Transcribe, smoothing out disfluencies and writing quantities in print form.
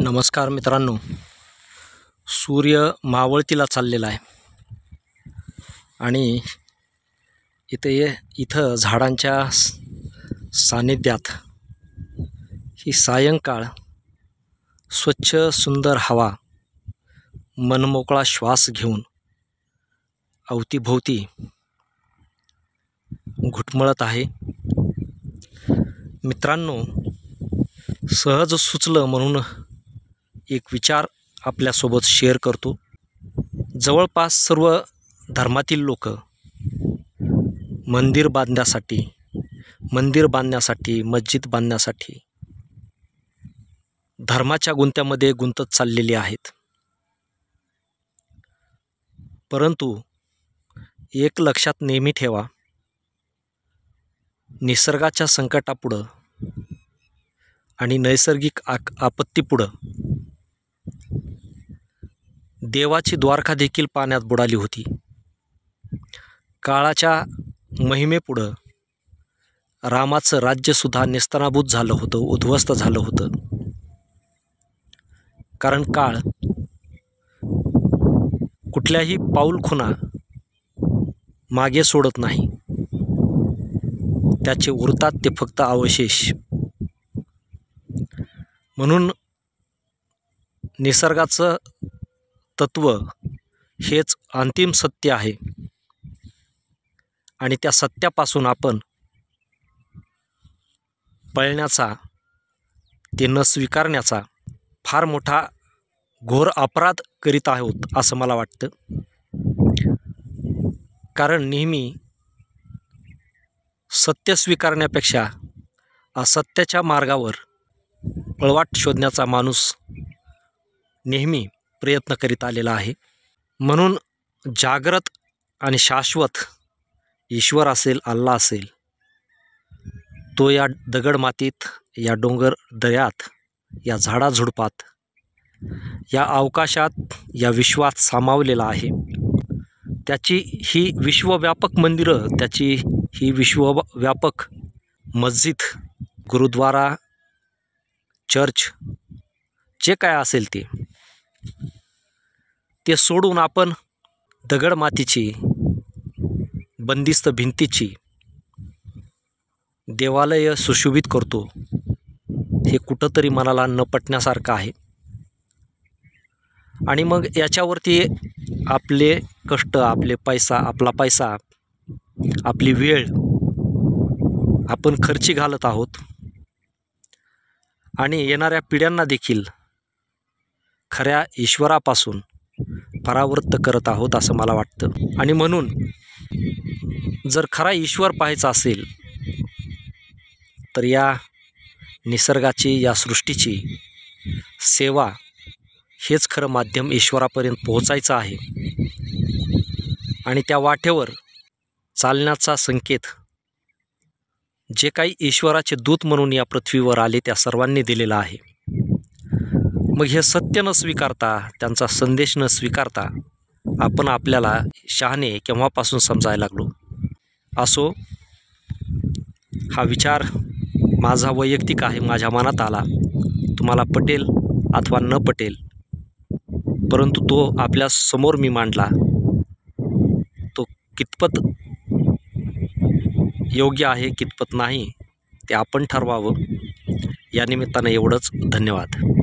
नमस्कार मित्रांनो, सूर्य मावळतीला चाललेला आहे आणि इथं झाडांच्या सानिध्यात ही सायंकाळ स्वच्छ सुंदर हवा मनमोकळा श्वास घेऊन अवतीभोवती घुटमळत आहे. मित्रांनो, सहज सुचलं म्हणून एक विचार आपल्यासोबत शेअर करतो. जवळपास सर्व धर्मातील लोक मंदिर बांधण्यासाठी, मस्जिद बांधण्यासाठी धर्माच्या गुंत्यामध्ये गुंतत चाललेली आहेत. परंतु एक लक्षात नेहमी ठेवा, निसर्गाच्या संकटापुढं आणि नैसर्गिक आपत्तीपुढं देवाची द्वारका देखील पाण्यात बुडाली होती. काळाच्या महिमेपुढं रामाचं राज्यसुद्धा नेस्तनाबूत झालं होतं, उद्ध्वस्त झालं होतं. कारण काळ कुठल्याही पाऊलखुणा मागे सोडत नाही, त्याचे उरतात ते फक्त अवशेष. म्हणून निसर्गाचं तत्व हेच अंतिम सत्य आहे आणि त्या सत्यापासून आपण पळण्याचा, ते न स्वीकारण्याचा फार मोठा घोर अपराध करीत आहोत असं मला वाटतं. कारण नेहमी सत्य स्वीकारण्यापेक्षा असत्याच्या मार्गावर पळवाट शोधण्याचा माणूस नेहमी प्रयत्न करीत आलेला आहे. म्हणून जागृत आणि शाश्वत ईश्वर असेल, अल्लाह असेल, तो या दगडमातीत, या डोंगर दऱ्यात, या झाडाझुडपात, या अवकाशात, या विश्वात सामावलेला आहे. त्याची ही विश्वव्यापक मंदिरं, त्याची ही विश्वव्यापक मस्जिद, गुरुद्वारा, चर्च, जे काय असेल ते सोडून आपण दगडमातीची, बंदिस्त भिंतीची देवालय सुशोभित करतो. हे कुठंतरी मनाला न पटण्यासारखं आहे. आणि मग याच्यावरती आपले कष्ट, आपला पैसा, आपली वेळ आपण खर्ची घालत आहोत आणि येणाऱ्या पिढ्यांना देखील खऱ्या ईश्वरापासून परावृत्त करत आहोत असं मला वाटतं. आणि म्हणून जर खरा ईश्वर पाहायचा असेल तर या निसर्गाची, या सृष्टीची सेवा हेच खरं माध्यम ईश्वरापर्यंत पोहोचायचं आहे. आणि त्या वाटेवर चालण्याचा संकेत जे काही ईश्वराचे दूत म्हणून या पृथ्वीवर आले त्या सर्वांनी दिलेला आहे. मग हे सत्य न स्वीकारता, त्यांचा संदेश न स्वीकारता आपण आपल्याला शहाणे केव्हापासून समजायला लागलो. असो, हा विचार माझा वैयक्तिक आहे, माझ्या मनात आला. तुम्हाला पटेल अथवा न पटेल, परंतु तो आपल्या समोर मी मांडला. तो कितपत योग्य आहे, कितपत नाही, ते आपण ठरवावं. या निमित्तानं एवढंच. धन्यवाद.